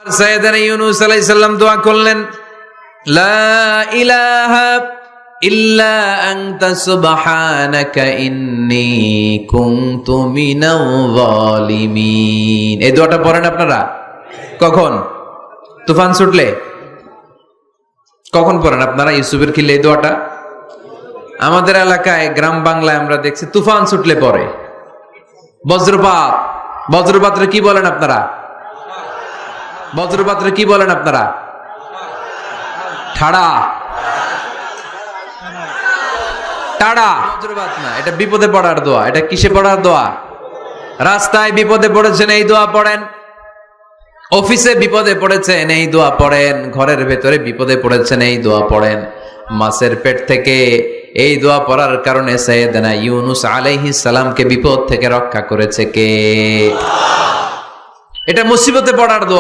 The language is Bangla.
সাইয়েদনা ইউনূস আলাইহিস সালাম দোয়া করলেন, লা ইলাহা ইল্লা আনতা সুবহানাকা ইন্নী কুনতু মিনাল যালিমিন। এই দোয়াটা পড়েন আপনারা? কখন? তুফান ছুটলে? কখন পড়েন আপনারা ইউসুফের খিলে এই দোয়াটা? আমাদের এলাকায় গ্রাম বাংলায় আমরা দেখছি তুফান ছুটলে পড়ে। বজ্রপাত, বজ্রপাতরে কি বলেন আপনারা? বজ্রপাতরে কি বলেন আপনারা? ঠাড়া, টাড়া। বজ্রপাত না, এটা বিপদে পড়ার দোয়া। এটা কিসে পড়ার দোয়া? রাস্তায় বিপদে পড়েছেন এই দোয়া পড়েন, অফিসে বিপদে পড়েছেন এই দোয়া পড়েন, ঘরের ভেতরে বিপদে পড়েছেন এই দোয়া পড়েন। মাছের পেট থেকে এই দোয়া পড়ার কারণে সাইয়েদনা ইউনূস আলাইহিস সালামকে বিপদ থেকে রক্ষা করেছে কে? এটা মুসিবতে পড়ার দোয়া।